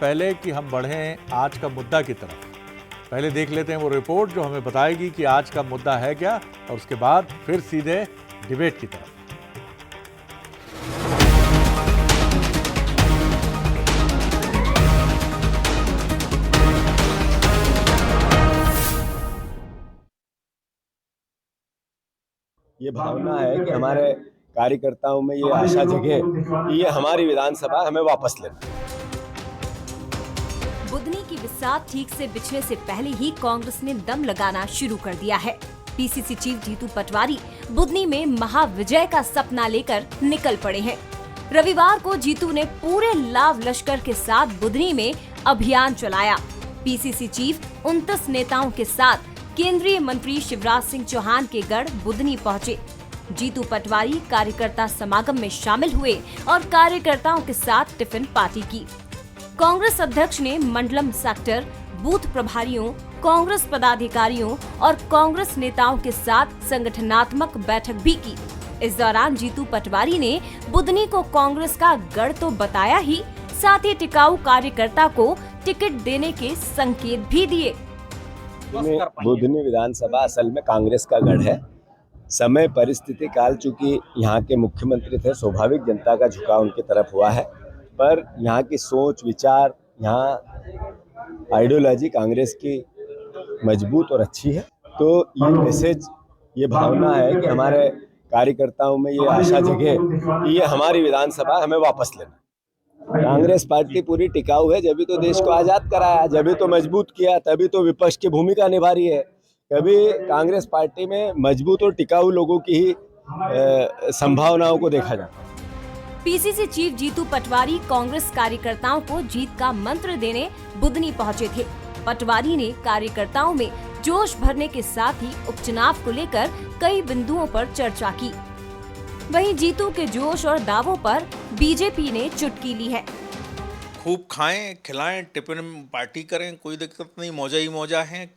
पहले कि हम बढ़ें आज का मुद्दा की तरफ, पहले देख लेते हैं वो रिपोर्ट जो हमें बताएगी कि आज का मुद्दा है क्या, और उसके बाद फिर सीधे डिबेट की तरफ। ये भावना है कि हमारे कार्यकर्ताओं में ये आशा जगे कि ये हमारी विधानसभा हमें वापस लेना। बुधनी की बिसात ठीक से बिछने से पहले ही कांग्रेस ने दम लगाना शुरू कर दिया है। पीसीसी चीफ जीतू पटवारी बुधनी में महाविजय का सपना लेकर निकल पड़े हैं। रविवार को जीतू ने पूरे लाव लश्कर के साथ बुधनी में अभियान चलाया। पीसीसी चीफ 29 नेताओं के साथ केंद्रीय मंत्री शिवराज सिंह चौहान के गढ़ बुधनी पहुंचे। जीतू पटवारी कार्यकर्ता समागम में शामिल हुए और कार्यकर्ताओं के साथ टिफिन पार्टी की। कांग्रेस अध्यक्ष ने मंडलम सेक्टर बूथ प्रभारियों, कांग्रेस पदाधिकारियों और कांग्रेस नेताओं के साथ संगठनात्मक बैठक भी की। इस दौरान जीतू पटवारी ने बुधनी को कांग्रेस का गढ़ तो बताया ही, साथ ही टिकाऊ कार्यकर्ता को टिकट देने के संकेत भी दिए। बुधनी विधानसभा असल में कांग्रेस का गढ़ है। समय परिस्थिति काल, चूंकि यहाँ के मुख्यमंत्री थे, स्वाभाविक जनता का झुकाव उनकी तरफ हुआ है, पर यहाँ की सोच विचार, यहाँ आइडियोलॉजी कांग्रेस की मजबूत और अच्छी है। तो ये मैसेज, ये भावना है कि हमारे कार्यकर्ताओं में ये आशा जगे कि ये हमारी विधानसभा हमें वापस लेना। कांग्रेस पार्टी पूरी टिकाऊ है, जब भी तो देश को आजाद कराया, जब भी तो मजबूत किया, तभी तो विपक्ष की भूमिका निभा रही है। कभी कांग्रेस पार्टी में मजबूत और टिकाऊ लोगों की ही संभावनाओं को देखा जाता है। पीसीसी चीफ जीतू पटवारी कांग्रेस कार्यकर्ताओं को जीत का मंत्र देने बुधनी पहुंचे थे। पटवारी ने कार्यकर्ताओं में जोश भरने के साथ ही उपचुनाव को लेकर कई बिंदुओं पर चर्चा की। वहीं जीतू के जोश और दावों पर बीजेपी ने चुटकी ली है। खूब खाएं, खिलाएं, टिफिन पार्टी करें, कोई दिक्कत नहीं, मौजा ही मौजा है,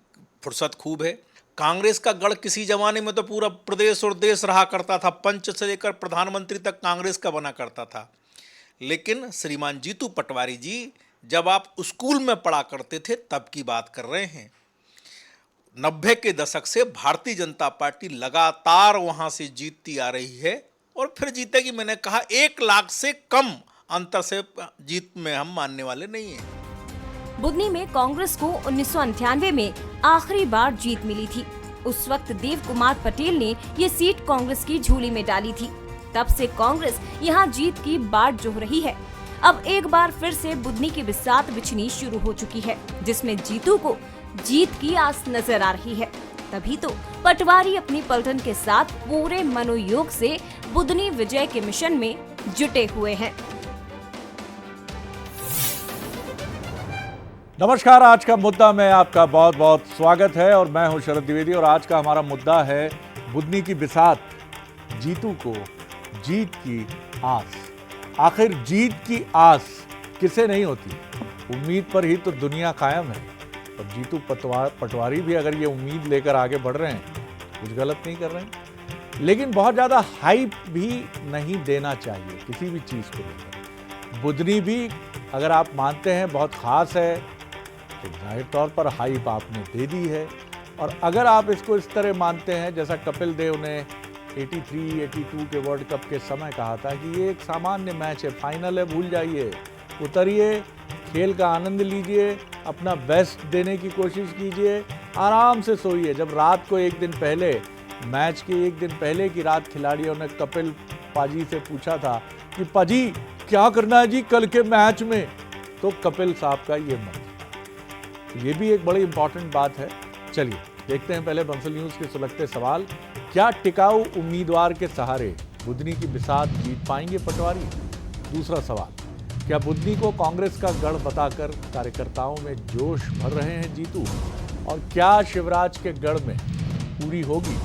फुर्सत खूब है। कांग्रेस का गढ़ किसी जमाने में तो पूरा प्रदेश और देश रहा करता था, पंच से लेकर प्रधानमंत्री तक कांग्रेस का बना करता था। लेकिन श्रीमान जीतू पटवारी जी, जब आप स्कूल में पढ़ा करते थे तब की बात कर रहे हैं। 90 के दशक से भारतीय जनता पार्टी लगातार वहां से जीतती आ रही है और फिर जीतेगी। मैंने कहा 1 लाख से कम अंतर से जीत में हम मानने वाले नहीं हैं। बुधनी में कांग्रेस को 1998 में आखिरी बार जीत मिली थी। उस वक्त देव कुमार पटेल ने ये सीट कांग्रेस की झोली में डाली थी। तब से कांग्रेस यहाँ जीत की बाट जोह रही है। अब एक बार फिर से बुधनी की बिसात बिछनी शुरू हो चुकी है, जिसमें जीतू को जीत की आस नजर आ रही है। तभी तो पटवारी अपनी पलटन के साथ पूरे मनोयोग से बुधनी विजय के मिशन में जुटे हुए हैं। नमस्कार, आज का मुद्दा में आपका बहुत बहुत स्वागत है और मैं हूं शरद द्विवेदी। और आज का हमारा मुद्दा है बुधनी की बिसात, जीतू को जीत की आस। आखिर जीत की आस किसे नहीं होती? उम्मीद पर ही तो दुनिया कायम है। और जीतू पटवारी भी अगर ये उम्मीद लेकर आगे बढ़ रहे हैं, कुछ गलत नहीं कर रहे हैं। लेकिन बहुत ज़्यादा हाइप भी नहीं देना चाहिए किसी भी चीज़ को लेकर। बुधनी भी अगर आप मानते हैं बहुत ख़ास है तो जाहिर तौर पर हाइप आपने दे दी है। और अगर आप इसको इस तरह मानते हैं जैसा कपिल देव ने 83-82 के वर्ल्ड कप के समय कहा था कि ये एक सामान्य मैच है, फाइनल है, भूल जाइए, उतरिए, खेल का आनंद लीजिए, अपना बेस्ट देने की कोशिश कीजिए, आराम से सोइए। जब रात को एक दिन पहले, मैच के एक दिन पहले की रात खिलाड़ियों ने कपिल पाजी से पूछा था कि पाजी क्या करना है जी कल के मैच में, तो कपिल साहब का ये मत। ये भी एक बड़ी इंपॉर्टेंट बात है। चलिए देखते हैं पहले बंसल न्यूज़ के सुलगते सवाल। क्या टिकाऊ उम्मीदवार के सहारे बुधनी की बिसात जीत पाएंगे पटवारी? दूसरा सवाल, क्या बुधनी को कांग्रेस का गढ़ बताकर कार्यकर्ताओं में जोश भर रहे हैं जीतू? और क्या शिवराज के गढ़ में पूरी होगी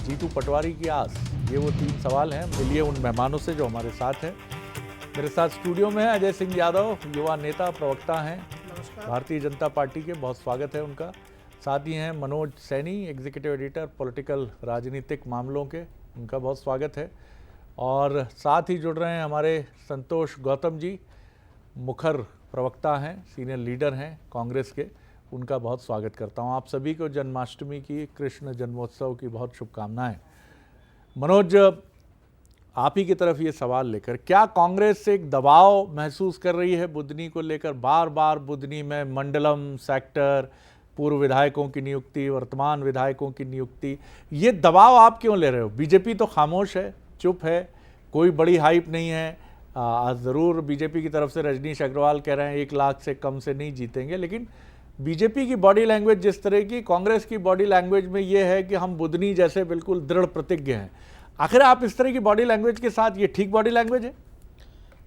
जीतू पटवारी की आस? ये वो 3 सवाल हैं। मिलिए उन मेहमानों से जो हमारे साथ हैं। मेरे साथ स्टूडियो में है अजय सिंह यादव, युवा नेता प्रवक्ता हैं भारतीय जनता पार्टी के, बहुत स्वागत है उनका। साथ ही हैं Manoj Saini, executive editor political राजनीतिक मामलों के, उनका बहुत स्वागत है। और साथ ही जुड़ रहे हैं हमारे संतोष गौतम जी, मुखर प्रवक्ता हैं, सीनियर लीडर हैं कांग्रेस के, उनका बहुत स्वागत करता हूं। आप सभी को जन्माष्टमी की, कृष्ण जन्मोत्सव की बहुत शुभकामनाएं। मनोज, आप ही की तरफ ये सवाल लेकर, क्या कांग्रेस एक दबाव महसूस कर रही है बुधनी को लेकर? बार बार बुधनी में मंडलम, सेक्टर, पूर्व विधायकों की नियुक्ति, वर्तमान विधायकों की नियुक्ति, ये दबाव आप क्यों ले रहे हो? बीजेपी तो खामोश है, चुप है, कोई बड़ी हाइप नहीं है। आज ज़रूर बीजेपी की तरफ से रजनीश अग्रवाल कह रहे हैं 1 लाख से कम से नहीं जीतेंगे, लेकिन बीजेपी की बॉडी लैंग्वेज जिस तरह की, कांग्रेस की बॉडी लैंग्वेज में ये है कि हम बुधनी जैसे बिल्कुल दृढ़ प्रतिज्ञ हैं। आखिर आप इस तरह की बॉडी लैंग्वेज के साथ, ये ठीक बॉडी लैंग्वेज है?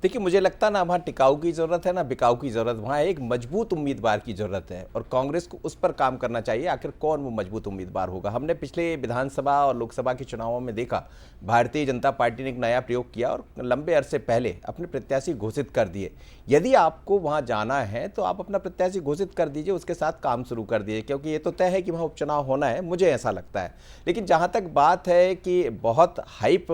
देखिए, मुझे लगता है ना वहाँ टिकाऊ की ज़रूरत है ना बिकाऊ की ज़रूरत। वहाँ एक मजबूत उम्मीदवार की ज़रूरत है और कांग्रेस को उस पर काम करना चाहिए। आखिर कौन वो मजबूत उम्मीदवार होगा? हमने पिछले विधानसभा और लोकसभा के चुनावों में देखा, भारतीय जनता पार्टी ने एक नया प्रयोग किया और लंबे अरसे पहले अपने प्रत्याशी घोषित कर दिए। यदि आपको वहाँ जाना है तो आप अपना प्रत्याशी घोषित कर दीजिए, उसके साथ काम शुरू कर दीजिए, क्योंकि ये तो तय है कि वहाँ उपचुनाव होना है, मुझे ऐसा लगता है। लेकिन जहाँ तक बात है कि बहुत हाइप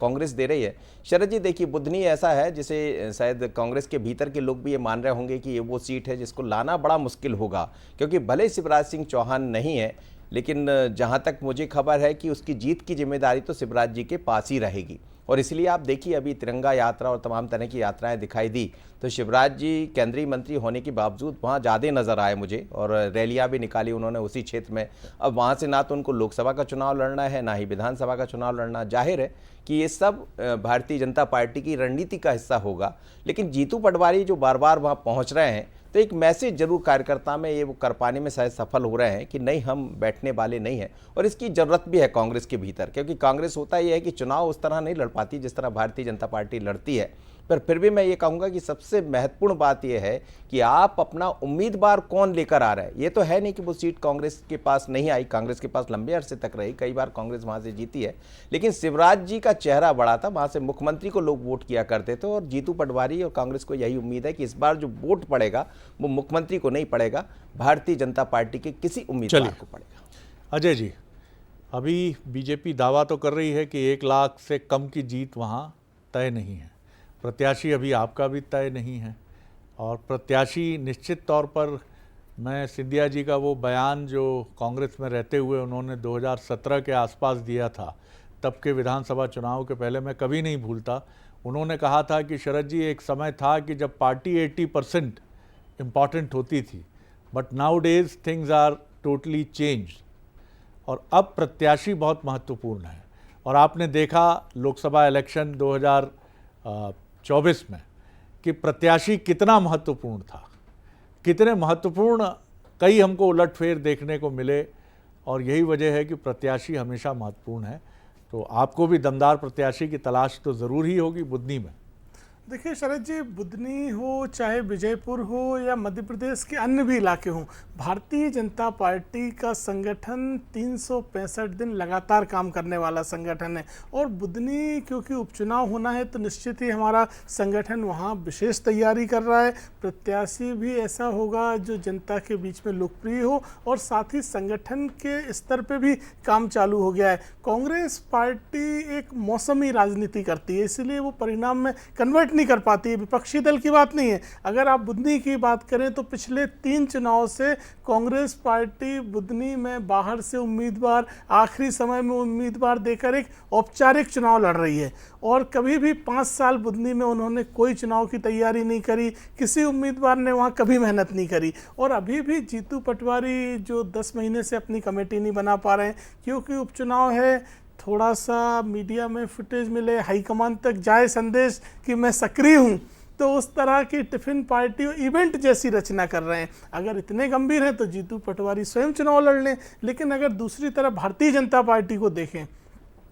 कांग्रेस दे रही है, शरद जी देखिए, बुधनी ऐसा है जिसे शायद कांग्रेस के भीतर के लोग भी ये मान रहे होंगे कि ये वो सीट है जिसको लाना बड़ा मुश्किल होगा, क्योंकि भले शिवराज सिंह चौहान नहीं है, लेकिन जहाँ तक मुझे खबर है कि उसकी जीत की जिम्मेदारी तो शिवराज जी के पास ही रहेगी। और इसलिए आप देखिए, अभी तिरंगा यात्रा और तमाम तरह की यात्राएं दिखाई दी तो शिवराज जी केंद्रीय मंत्री होने के बावजूद वहाँ ज़्यादा नज़र आए मुझे, और रैलियां भी निकाली उन्होंने उसी क्षेत्र में। अब वहाँ से ना तो उनको लोकसभा का चुनाव लड़ना है, ना ही विधानसभा का चुनाव लड़ना। जाहिर है कि ये सब भारतीय जनता पार्टी की रणनीति का हिस्सा होगा। लेकिन जीतू पटवारी जो बार बार वहाँ पहुँच रहे हैं, तो एक मैसेज जरूर कार्यकर्ता में ये वो कर पाने में शायद सफल हो रहे हैं कि नहीं, हम बैठने वाले नहीं हैं। और इसकी ज़रूरत भी है कांग्रेस के भीतर, क्योंकि कांग्रेस होता ये है कि चुनाव उस तरह नहीं लड़ पाती जिस तरह भारतीय जनता पार्टी लड़ती है। पर फिर भी मैं ये कहूँगा कि सबसे महत्वपूर्ण बात यह है कि आप अपना उम्मीदवार कौन लेकर आ रहे हैं। ये तो है नहीं कि वो सीट कांग्रेस के पास नहीं आई, कांग्रेस के पास लंबे अरसे तक रही, कई बार कांग्रेस वहाँ से जीती है। लेकिन शिवराज जी का चेहरा बड़ा था, वहाँ से मुख्यमंत्री को लोग वोट किया करते थे, और जीतू पटवारी और कांग्रेस को यही उम्मीद है कि इस बार जो वोट पड़ेगा वो मुख्यमंत्री को नहीं पड़ेगा, भारतीय जनता पार्टी के किसी उम्मीदवार को पड़ेगा। अजय जी, अभी बीजेपी दावा तो कर रही है कि 1 लाख से कम की जीत वहाँ तय नहीं है, प्रत्याशी अभी आपका भी तय नहीं है, और प्रत्याशी निश्चित तौर पर, मैं सिंधिया जी का वो बयान जो कांग्रेस में रहते हुए उन्होंने 2017 के आसपास दिया था, तब के विधानसभा चुनाव के पहले, मैं कभी नहीं भूलता। उन्होंने कहा था कि शरद जी, एक समय था कि जब पार्टी 80% इम्पॉर्टेंट होती थी, but nowadays things are totally change, और अब प्रत्याशी बहुत महत्वपूर्ण है। और आपने देखा लोकसभा इलेक्शन 2024 में कि प्रत्याशी कितना महत्वपूर्ण था, कितने महत्वपूर्ण कई हमको उलटफेर देखने को मिले, और यही वजह है कि प्रत्याशी हमेशा महत्वपूर्ण है। तो आपको भी दमदार प्रत्याशी की तलाश तो ज़रूर ही होगी बुधनी में। देखिए शरद जी, बुधनी हो चाहे विजयपुर हो या मध्य प्रदेश के अन्य भी इलाके हों, भारतीय जनता पार्टी का संगठन 365 दिन लगातार काम करने वाला संगठन है। और बुधनी क्योंकि उपचुनाव होना है तो निश्चित ही हमारा संगठन वहाँ विशेष तैयारी कर रहा है। प्रत्याशी भी ऐसा होगा जो जनता के बीच में लोकप्रिय हो, और साथ ही संगठन के स्तर पे भी काम चालू हो गया है। कांग्रेस पार्टी एक मौसमी राजनीति करती है, इसलिए वो परिणाम में कन्वर्ट नहीं कर पाती है। विपक्षी दल की बात नहीं है। अगर आप बुधनी की बात करें तो पिछले 3 चुनाव से कांग्रेस पार्टी बुधनी में बाहर से उम्मीदवार, आखिरी समय में उम्मीदवार देकर एक औपचारिक चुनाव लड़ रही है, और कभी भी 5 साल बुधनी में उन्होंने कोई चुनाव की तैयारी नहीं करी, किसी उम्मीदवार ने वहाँ कभी मेहनत नहीं करी। और अभी भी जीतू पटवारी जो 10 महीने से अपनी कमेटी नहीं बना पा रहे हैं, क्योंकि उपचुनाव है, थोड़ा सा मीडिया में फुटेज मिले, हाईकमान तक जाए संदेश कि मैं सक्रिय हूँ, तो उस तरह की टिफिन पार्टी और इवेंट जैसी रचना कर रहे हैं। अगर इतने गंभीर हैं तो जीतू पटवारी स्वयं चुनाव लड़ लें। लेकिन अगर दूसरी तरफ भारतीय जनता पार्टी को देखें,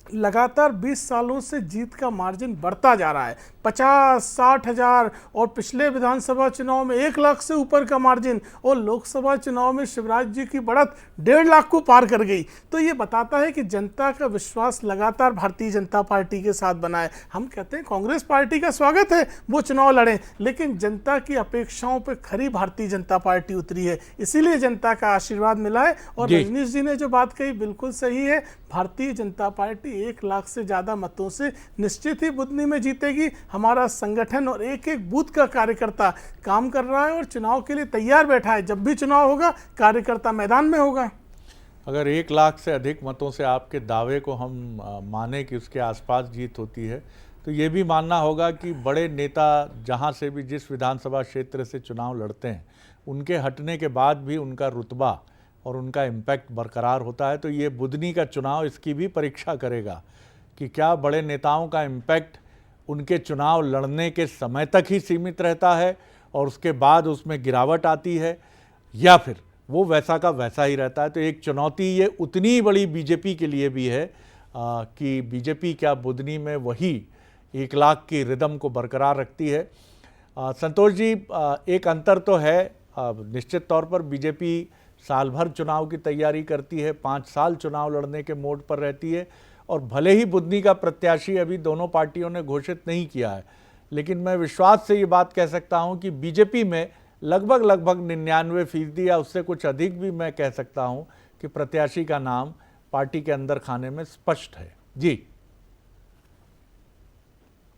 लगातार 20 सालों से जीत का मार्जिन बढ़ता जा रहा है, 50-60 हज़ार, और पिछले विधानसभा चुनाव में 1 लाख से ऊपर का मार्जिन, और लोकसभा चुनाव में शिवराज जी की बढ़त 1.5 लाख को पार कर गई। तो ये बताता है कि जनता का विश्वास लगातार भारतीय जनता पार्टी के साथ बना है। हम कहते हैं कांग्रेस पार्टी का स्वागत है वो चुनाव लड़ें, लेकिन जनता की अपेक्षाओं पर खरी भारतीय जनता पार्टी उतरी है, इसीलिए जनता का आशीर्वाद मिला है। और रजनीश जी ने जो बात कही बिल्कुल सही है, भारतीय जनता पार्टी 1 लाख से ज़्यादा मतों से निश्चित ही बुधनी में जीतेगी। हमारा संगठन और एक एक बूथ का कार्यकर्ता काम कर रहा है और चुनाव के लिए तैयार बैठा है। जब भी चुनाव होगा कार्यकर्ता मैदान में होगा। अगर 1 लाख से अधिक मतों से आपके दावे को हम माने कि उसके आसपास जीत होती है, तो ये भी मानना होगा कि बड़े नेता जहाँ से भी जिस विधानसभा क्षेत्र से चुनाव लड़ते हैं, उनके हटने के बाद भी उनका रुतबा और उनका इम्पैक्ट बरकरार होता है। तो ये बुधनी का चुनाव इसकी भी परीक्षा करेगा कि क्या बड़े नेताओं का इम्पैक्ट उनके चुनाव लड़ने के समय तक ही सीमित रहता है और उसके बाद उसमें गिरावट आती है, या फिर वो वैसा का वैसा ही रहता है। तो एक चुनौती ये उतनी बड़ी बीजेपी के लिए भी है कि बीजेपी क्या बुधनी में वही 1 लाख की रिदम को बरकरार रखती है। संतोष जी, एक अंतर तो है, निश्चित तौर पर बीजेपी साल भर चुनाव की तैयारी करती है, 5 साल चुनाव लड़ने के मोड पर रहती है, और भले ही बुधनी का प्रत्याशी अभी दोनों पार्टियों ने घोषित नहीं किया है, लेकिन मैं विश्वास से ये बात कह सकता हूँ कि बीजेपी में लगभग 99% या उससे कुछ अधिक भी मैं कह सकता हूँ कि प्रत्याशी का नाम पार्टी के अंदर खाने में स्पष्ट है। जी,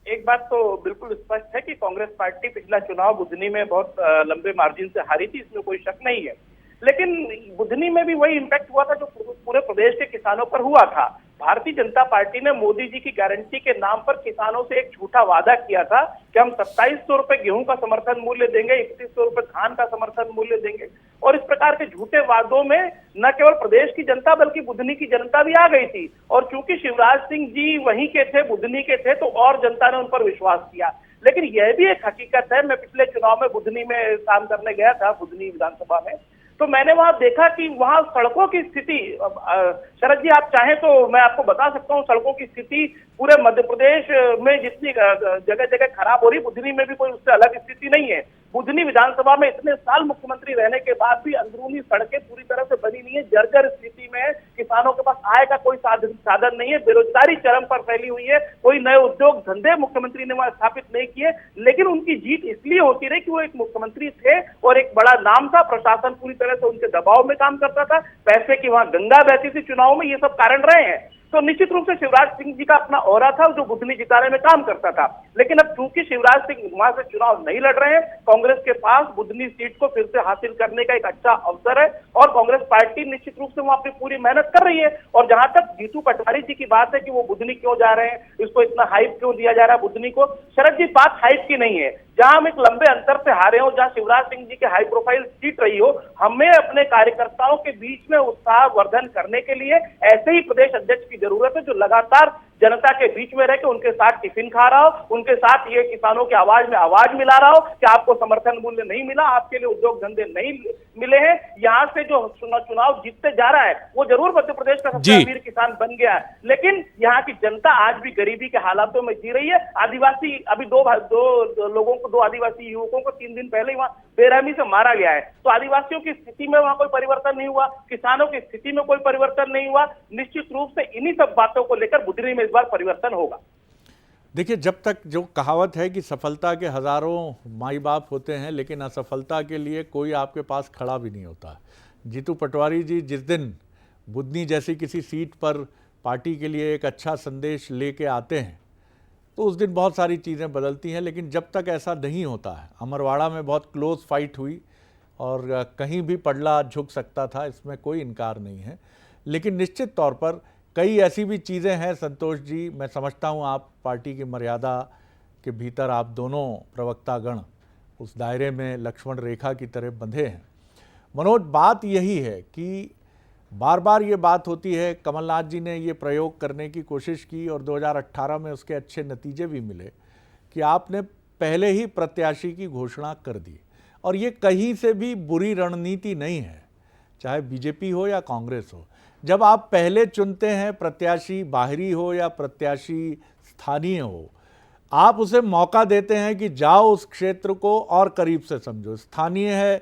एक बात तो बिल्कुल स्पष्ट है कि कांग्रेस पार्टी पिछला चुनाव बुधनी में बहुत लंबे मार्जिन से हारी थी, इसमें कोई शक नहीं है। लेकिन बुधनी में भी वही इम्पैक्ट हुआ था जो पूरे प्रदेश के किसानों पर हुआ था। भारतीय जनता पार्टी ने मोदी जी की गारंटी के नाम पर किसानों से एक झूठा वादा किया था कि हम 2700 रुपए गेहूं का समर्थन मूल्य देंगे, 3100 रुपए धान का समर्थन मूल्य देंगे, और इस प्रकार के झूठे वादों में न केवल प्रदेश की जनता बल्कि बुधनी की जनता भी आ गई थी। और चूंकि शिवराज सिंह जी वहीं के थे, बुधनी के थे, तो और जनता ने उन पर विश्वास किया। लेकिन यह भी एक हकीकत है, मैं पिछले चुनाव में बुधनी में काम करने गया था, बुधनी विधानसभा में, तो मैंने वहां देखा कि वहां सड़कों की स्थिति, शरद जी आप चाहें तो मैं आपको बता सकता हूं, सड़कों की स्थिति पूरे मध्य प्रदेश में जितनी जगह जगह खराब हो रही, बुधनी में भी कोई उससे अलग स्थिति नहीं है। बुधनी विधानसभा में इतने साल मुख्यमंत्री रहने के बाद भी अंदरूनी सड़कें पूरी तरह से बनी नहीं है, जर्जर स्थिति में है। किसानों के पास आय का कोई साधन नहीं है, बेरोजगारी चरम पर फैली हुई है, कोई नए उद्योग धंधे मुख्यमंत्री ने वहां स्थापित नहीं किए। लेकिन उनकी जीत इसलिए होती रही कि वो एक मुख्यमंत्री थे और एक बड़ा नाम था, प्रशासन पूरी तरह से उनके दबाव में काम करता था, पैसे की वहां गंगा बहती थी चुनाव में, ये सब कारण रहे हैं। तो निश्चित रूप से शिवराज सिंह जी का अपना ऑरा था जो बुधनी जिताने में काम करता था। लेकिन अब चूंकि शिवराज सिंह वहां से चुनाव नहीं लड़ रहे हैं, कांग्रेस के पास बुधनी सीट को फिर से हासिल करने का एक अच्छा अवसर है और कांग्रेस पार्टी निश्चित रूप से वहां अपनी पूरी मेहनत कर रही है। और जहां तक जीतू पटवारी जी की बात है कि वो बुधनी क्यों जा रहे हैं, इसको इतना हाइप क्यों दिया जा रहा है बुधनी को, शरद जी बात हाइप की नहीं है। जहां हम एक लंबे अंतर से हारे हो, जहां शिवराज सिंह जी के हाई प्रोफाइल सीट रही हो, हमें अपने कार्यकर्ताओं के बीच में उत्साह वर्धन करने के लिए ऐसे ही प्रदेश अध्यक्ष की जरूरत है जो लगातार जनता के बीच में रह के उनके साथ टिफिन खा रहा हो, उनके साथ ये किसानों की आवाज में आवाज मिला रहा हो कि आपको समर्थन मूल्य नहीं मिला, आपके लिए उद्योग धंधे नहीं मिले हैं। यहाँ से जो चुनाव जीतते जा रहा है वो जरूर मध्य प्रदेश का सबसे अमीर किसान बन गया है, लेकिन यहाँ की जनता आज भी गरीबी के हालातों में जी रही है। आदिवासी अभी दो आदिवासी युवकों को 3 दिन पहले वहां बेरहमी से मारा गया है। तो आदिवासियों की स्थिति में वहां कोई परिवर्तन नहीं हुआ, किसानों की स्थिति में कोई परिवर्तन नहीं हुआ। निश्चित रूप से इन्हीं सब बातों को लेकर बुधनी में इस बार परिवर्तन होगा। देखिए, जब तक जो कहावत है कि सफलता के हजारों माई बाप होते हैं लेकिन असफलता के लिए कोई आपके पास खड़ा भी नहीं होता। जीतू पटवारी जी जिस दिन बुधनी जैसी किसी सीट पर पार्टी के लिए एक अच्छा संदेश लेके आते हैं तो उस दिन बहुत सारी चीज़ें बदलती हैं, लेकिन जब तक ऐसा नहीं होता है, अमरवाड़ा में बहुत क्लोज फाइट हुई और कहीं भी पडला झुक सकता था, इसमें कोई इनकार नहीं है। लेकिन निश्चित तौर पर कई ऐसी भी चीज़ें हैं संतोष जी, मैं समझता हूँ आप पार्टी की मर्यादा के भीतर आप दोनों प्रवक्तागण उस दायरे में लक्ष्मण रेखा की तरह बंधे हैं। मनोज, बात यही है कि बार बार ये बात होती है, कमलनाथ जी ने ये प्रयोग करने की कोशिश की और 2018 में उसके अच्छे नतीजे भी मिले कि आपने पहले ही प्रत्याशी की घोषणा कर दी, और ये कहीं से भी बुरी रणनीति नहीं है, चाहे बीजेपी हो या कांग्रेस हो। जब आप पहले चुनते हैं प्रत्याशी, बाहरी हो या प्रत्याशी स्थानीय हो, आप उसे मौका देते हैं कि जाओ उस क्षेत्र को और करीब से समझो। स्थानीय है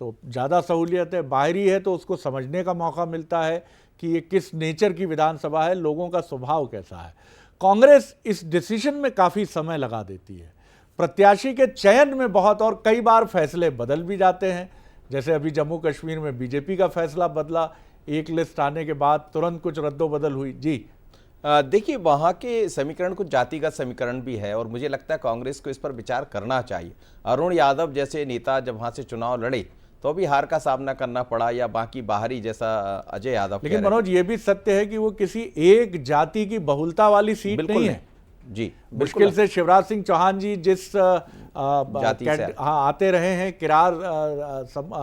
तो ज़्यादा सहूलियत है, बाहरी है तो उसको समझने का मौका मिलता है कि ये किस नेचर की विधानसभा है, लोगों का स्वभाव कैसा है। कांग्रेस इस डिसीजन में काफ़ी समय लगा देती है, प्रत्याशी के चयन में बहुत, और कई बार फैसले बदल भी जाते हैं। जैसे अभी जम्मू कश्मीर में बीजेपी का फैसला बदला, एक लिस्ट आने के बाद तुरंत कुछ रद्दोबदल हुई। जी देखिए, वहाँ के समीकरण कुछ जातिगत समीकरण भी है और मुझे लगता है कांग्रेस को इस पर विचार करना चाहिए। अरुण यादव जैसे नेता जब वहाँ से चुनाव लड़े तो भी हार का सामना करना पड़ा, या बाकी बाहरी जैसा अजय यादव कह लेकिन रहे थे। मनोज, ये भी सत्य है कि वो किसी एक जाति की बहुलता वाली सीट बिल्कुल नहीं नहीं। है। जी, मुश्किल से शिवराज सिंह चौहान जी जिस जाति से आते रहे हैं किरार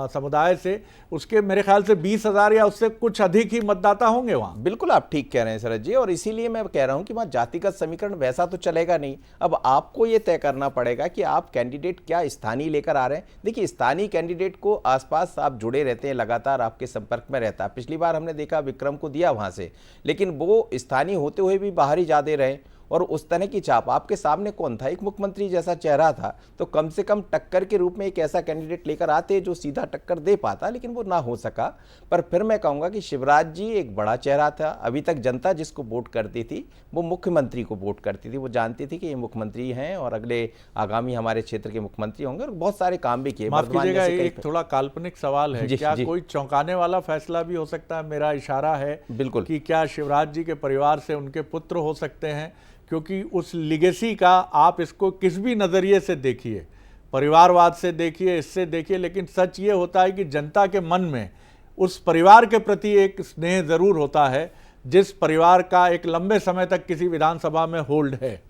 समुदाय से, उसके मेरे ख्याल से 20,000 या उससे कुछ अधिक ही मतदाता होंगे वहाँ। बिल्कुल आप ठीक कह रहे हैं शरद जी, और इसीलिए मैं कह रहा हूं कि वहाँ जातिगत समीकरण वैसा तो चलेगा नहीं। अब आपको ये तय करना पड़ेगा कि आप कैंडिडेट क्या स्थानीय लेकर आ रहे हैं। देखिए, स्थानीय कैंडिडेट को आसपास आप जुड़े रहते हैं, लगातार आपके संपर्क में रहता है। पिछली बार हमने देखा विक्रम को दिया वहाँ से, लेकिन वो स्थानीय होते हुए भी बाहरी ज़्यादा रहे और उस तरह की छाप आपके सामने कौन था, एक मुख्यमंत्री जैसा चेहरा था, तो कम से कम टक्कर के रूप में एक ऐसा कैंडिडेट लेकर आते जो सीधा टक्कर दे पाता, लेकिन वो ना हो सका। पर फिर मैं कहूँगा कि शिवराज जी एक बड़ा चेहरा था। अभी तक जनता जिसको वोट करती थी वो मुख्यमंत्री को वोट करती थी, वो जानती थी कि ये मुख्यमंत्री हैं और अगले आगामी हमारे क्षेत्र के मुख्यमंत्री होंगे, और बहुत सारे काम भी किए। माफ कीजिएगा, एक थोड़ा काल्पनिक सवाल है, क्या कोई चौंकाने वाला फैसला भी हो सकता है? मेरा इशारा है बिल्कुल कि क्या शिवराज जी के परिवार से उनके पुत्र हो सकते हैं? क्योंकि उस लिगेसी का आप इसको किस भी नज़रिए से देखिए, परिवारवाद से देखिए, इससे देखिए, लेकिन सच ये होता है कि जनता के मन में उस परिवार के प्रति एक स्नेह ज़रूर होता है जिस परिवार का एक लंबे समय तक किसी विधानसभा में होल्ड है।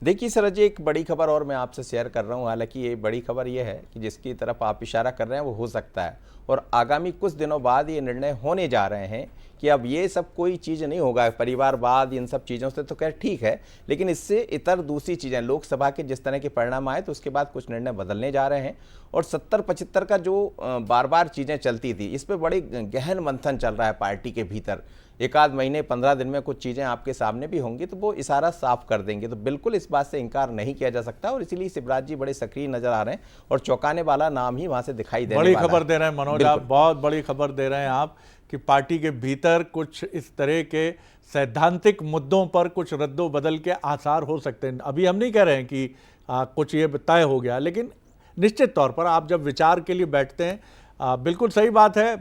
देखिए सर जी, एक बड़ी खबर और मैं आपसे शेयर कर रहा हूँ। हालांकि ये बड़ी खबर ये है कि जिसकी तरफ आप इशारा कर रहे हैं वो हो सकता है, और आगामी कुछ दिनों बाद ये निर्णय होने जा रहे हैं कि अब ये सब कोई चीज़ नहीं होगा, परिवारवाद इन सब चीज़ों से तो खैर ठीक है, लेकिन इससे इतर दूसरी चीज़ें, लोकसभा के जिस तरह के परिणाम आए तो उसके बाद कुछ निर्णय बदलने जा रहे हैं। और 70-75 का जो बार बार चीज़ें चलती थी, इस पर बड़ी गहन मंथन चल रहा है पार्टी के भीतर। एक आध महीने 15 दिन में कुछ चीज़ें आपके सामने भी होंगी तो वो इशारा साफ कर देंगे, तो बिल्कुल इस बात से इनकार नहीं किया जा सकता। और इसीलिए शिवराज जी बड़े सक्रिय नजर आ रहे हैं और चौंकाने वाला नाम ही वहां से दिखाई देने वाला है। बड़ी खबर दे रहे हैं मनोज, आप बहुत बड़ी खबर दे रहे हैं आप कि पार्टी के भीतर कुछ इस तरह के सैद्धांतिक मुद्दों पर कुछ रद्दो बदल के आसार हो सकते हैं। अभी हम नहीं कह रहे हैं कि कुछ ये तय हो गया, लेकिन निश्चित तौर पर आप जब विचार के लिए बैठते हैं, बिल्कुल सही बात है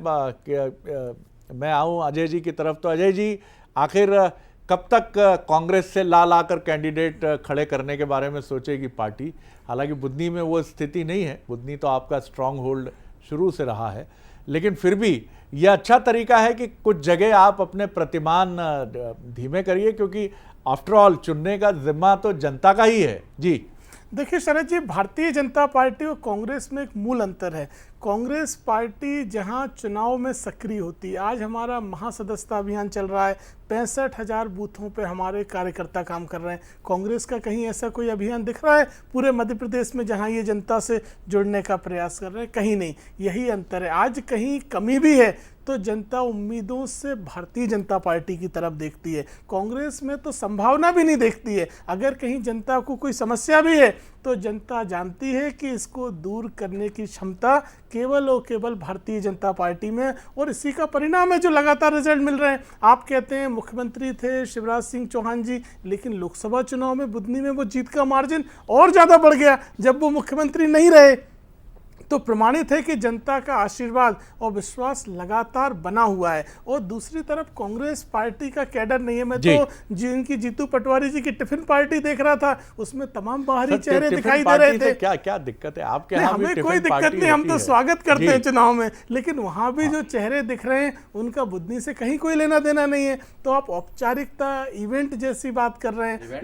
मैं आऊँ अजय जी की तरफ। तो अजय जी, आखिर कब तक कांग्रेस से ला लाकर कैंडिडेट खड़े करने के बारे में सोचेगी पार्टी? हालांकि बुधनी में वो स्थिति नहीं है, बुधनी तो आपका स्ट्रांग होल्ड शुरू से रहा है, लेकिन फिर भी यह अच्छा तरीका है कि कुछ जगह आप अपने प्रतिमान धीमे करिए, क्योंकि आफ्टर ऑल चुनने का जिम्मा तो जनता का ही है। जी देखिए शरद जी, भारतीय जनता पार्टी और कांग्रेस में एक मूल अंतर है। कांग्रेस पार्टी जहां चुनाव में सक्रिय होती है, आज हमारा महासदस्यता अभियान चल रहा है, 65,000 बूथों पे हमारे कार्यकर्ता काम कर रहे हैं। कांग्रेस का कहीं ऐसा कोई अभियान दिख रहा है पूरे मध्य प्रदेश में जहां ये जनता से जुड़ने का प्रयास कर रहे हैं? कहीं नहीं। यही अंतर है। आज कहीं कमी भी है तो जनता उम्मीदों से भारतीय जनता पार्टी की तरफ देखती है, कांग्रेस में तो संभावना भी नहीं देखती है। अगर कहीं जनता को कोई समस्या भी है तो जनता जानती है कि इसको दूर करने की क्षमता केवल और केवल भारतीय जनता पार्टी में, और इसी का परिणाम है जो लगातार रिजल्ट मिल रहे हैं। आप कहते हैं मुख्यमंत्री थे शिवराज सिंह चौहान जी, लेकिन लोकसभा चुनाव में बुधनी में वो जीत का मार्जिन और ज़्यादा बढ़ गया जब वो मुख्यमंत्री नहीं रहे। तो प्रमाणित है कि जनता का आशीर्वाद और विश्वास लगातार बना हुआ है। और दूसरी तरफ कांग्रेस पार्टी का कैडर नहीं है। मैं तो जिनकी जीतू पटवारी जी की टिफिन पार्टी देख रहा था, उसमें तमाम बाहरी चेहरे दिखाई दे रहे थे। क्या क्या दिक्कत है आपके यहाँ? हमें कोई दिक्कत नहीं, हम तो स्वागत करते हैं चुनाव में, लेकिन वहां भी जो चेहरे दिख रहे हैं उनका बुधनी से कहीं कोई लेना देना नहीं है। तो आप औपचारिकता इवेंट जैसी बात कर रहे हैं,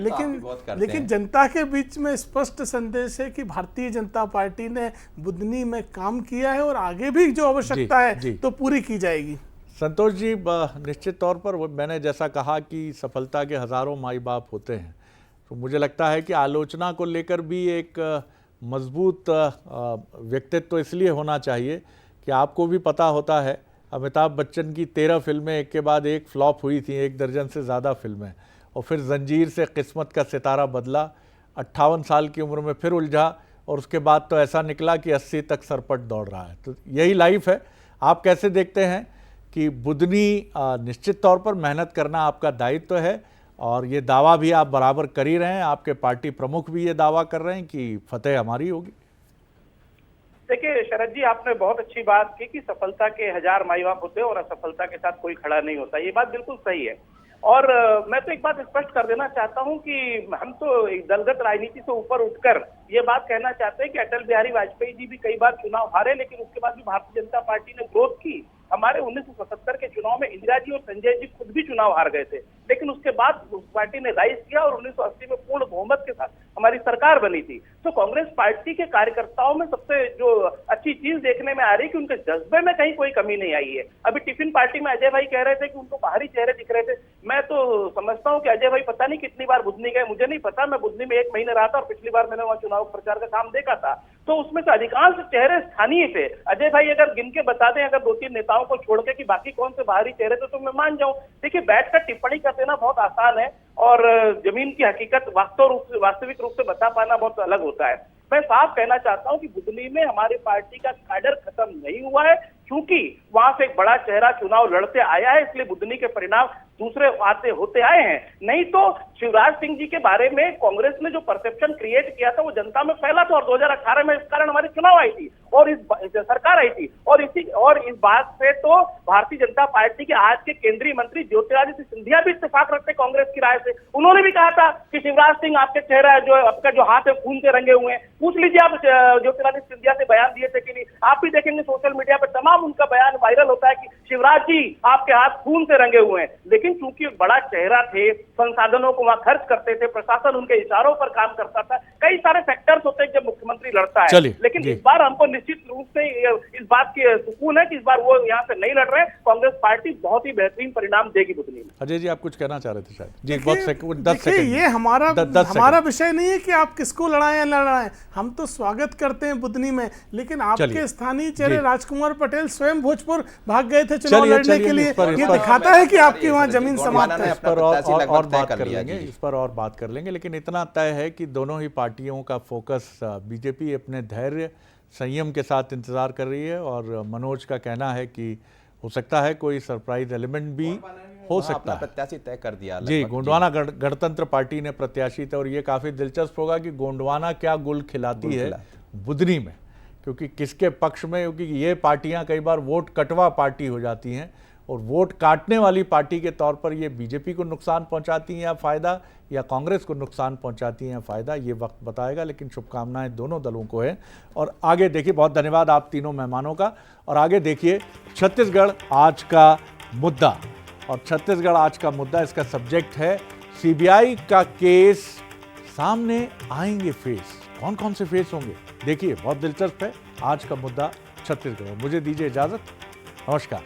लेकिन जनता के बीच में स्पष्ट संदेश है कि भारतीय जनता पार्टी ने बुधनी में काम किया है और आगे भी जो आवश्यकता है तो पूरी की जाएगी। संतोष जी, निश्चित तौर पर मैंने जैसा कहा कि सफलता के हजारों माई बाप होते हैं, तो मुझे लगता है कि आलोचना को लेकर भी एक मजबूत व्यक्तित्व इसलिए होना चाहिए कि आपको भी पता होता है अमिताभ बच्चन की 13 फिल्में एक के बाद एक फ्लॉप हुई थी, 1 दर्जन से ज़्यादा फिल्में, और फिर जंजीर से किस्मत का सितारा बदला, 58 साल की उम्र में फिर उलझा, और उसके बाद तो ऐसा निकला कि 80 तक सरपट दौड़ रहा है। तो यही लाइफ है। आप कैसे देखते हैं कि बुधनी, निश्चित तौर पर मेहनत करना आपका दायित्व है और ये दावा भी आप बराबर कर ही रहे हैं, आपके पार्टी प्रमुख भी ये दावा कर रहे हैं कि फतेह हमारी होगी। देखिए शरद जी, आपने बहुत अच्छी बात की कि सफलता के 1000 माई बाप होते हैं और असफलता के साथ कोई खड़ा नहीं होता। ये बात बिल्कुल सही है। और मैं तो एक बात स्पष्ट कर देना चाहता हूं कि हम तो एक दलगत राजनीति से ऊपर उठकर ये बात कहना चाहते हैं कि अटल बिहारी वाजपेयी जी भी कई बार चुनाव हारे, लेकिन उसके बाद भी भारतीय जनता पार्टी ने ग्रोथ की। हमारे 1977 के चुनाव में इंदिरा जी और संजय जी खुद भी चुनाव हार गए थे, लेकिन उसके बाद उस पार्टी ने राइज किया और 1980 में पूर्ण बहुमत के साथ हमारी सरकार बनी थी। तो कांग्रेस पार्टी के कार्यकर्ताओं में सबसे जो अच्छी चीज देखने में आ रही है कि उनके जज्बे में कहीं कोई कमी नहीं आई है। अभी टिफिन पार्टी में अजय भाई कह रहे थे कि उनको बाहरी चेहरे दिख रहे थे। मैं तो समझता हूं कि अजय भाई पता नहीं कितनी बार बुधनी गए, मुझे नहीं पता। मैं बुधनी में 1 महीने रहा था और पिछली बार मैंने वहां चुनाव प्रचार का काम देखा था, तो उसमें से अधिकांश चेहरे स्थानीय थे। अजय भाई अगर गिन के बता दें, अगर 2-3 नेताओं को छोड़ के कि बाकी कौन से बाहरी चेहरे थे, तो मैं मान जाऊं। देखिए, बैठकर टिप्पणी कर देना बहुत आसान है और जमीन की हकीकत वास्तविक रूप से बता पाना बहुत अलग होता है। मैं साफ कहना चाहता हूं कि बुधनी में हमारी पार्टी का कैडर खत्म नहीं हुआ है, क्योंकि वहां से एक बड़ा चेहरा चुनाव लड़ते आया है, इसलिए बुधनी के परिणाम दूसरे आते होते आए हैं। नहीं तो शिवराज सिंह जी के बारे में कांग्रेस ने जो परसेप्शन क्रिएट किया था वो जनता में फैला था और 2018 में इस कारण हमारी चुनाव आई थी और इस सरकार आई थी। और इस बात से तो भारतीय जनता पार्टी के आज के केंद्रीय मंत्री ज्योतिरादित्य सिंधिया भी इत्तेफाक रखते कांग्रेस की राय से। उन्होंने भी कहा था कि शिवराज सिंह आपके चेहरा जो आपका जो हाथ है खून से रंगे हुए हैं। पूछ लीजिए आप ज्योतिरादित्य सिंधिया से बयान दिए थे कि नहीं। आप भी देखेंगे सोशल मीडिया पर तमाम उनका बयान वायरल होता है कि शिवराज जी आपके हाथ खून से रंगे हुए हैं। लेकिन चूंकि बड़ा चेहरा थे, संसाधनों को वहां खर्च करते थे, प्रशासन उनके इशारों पर काम करता था, कई सारे फैक्टर्स होते हैं जब मुख्यमंत्री लड़ता है। लेकिन इस बार हमको निश्चित रूप से इस बात की सुकून है कि इस बार वो यहाँ से नहीं लड़ रहे। कांग्रेस पार्टी बहुत ही बेहतरीन परिणाम देगी बुधनी में। अजय जी, आप कुछ कहना चाह रहे थे शायद जी? देखिए, ये हमारा विषय नहीं है कि आप किसको लड़ाएं या लड़ाएं। हम तो स्वागत करते हैं बुधनी में, लेकिन आपके स्थानीय चेहरे राजकुमार पटेल स्वयं भोजपुर भाग गए थे चुनाव लड़ने के लिए। ये दिखाता है कि आपकी वहां जमीन समाप्त है। इस पर और बात कर लेंगे, लेकिन इतना तय है कि दोनों ही पार्टियों का फोकस, बीजेपी अपने धैर्य संयम के साथ इंतजार कर रही है और मनोज का कहना है कि हो सकता है कोई सरप्राइज एलिमेंट भी हो सकता है। प्रत्याशी तय कर दिया जी, गोंडवाना गणतंत्र पार्टी ने प्रत्याशी थे और ये काफी दिलचस्प होगा कि गोंडवाना क्या गुल खिलाती है बुधनी में, क्योंकि किसके पक्ष में, क्योंकि ये पार्टियां कई बार वोट कटवा पार्टी हो जाती हैं और वोट काटने वाली पार्टी के तौर पर ये बीजेपी को नुकसान पहुंचाती हैं या फायदा, या कांग्रेस को नुकसान पहुंचाती हैं या फायदा, ये वक्त बताएगा। लेकिन शुभकामनाएं दोनों दलों को है। और आगे देखिए, बहुत धन्यवाद आप तीनों मेहमानों का। और आगे देखिए छत्तीसगढ़ आज का मुद्दा, और छत्तीसगढ़ आज का मुद्दा, इसका सब्जेक्ट है सीबीआई का केस, सामने आएंगे फेस। कौन कौन से फेस होंगे देखिए, बहुत दिलचस्प है आज का मुद्दा छत्तीसगढ़। मुझे दीजिए इजाजत, नमस्कार।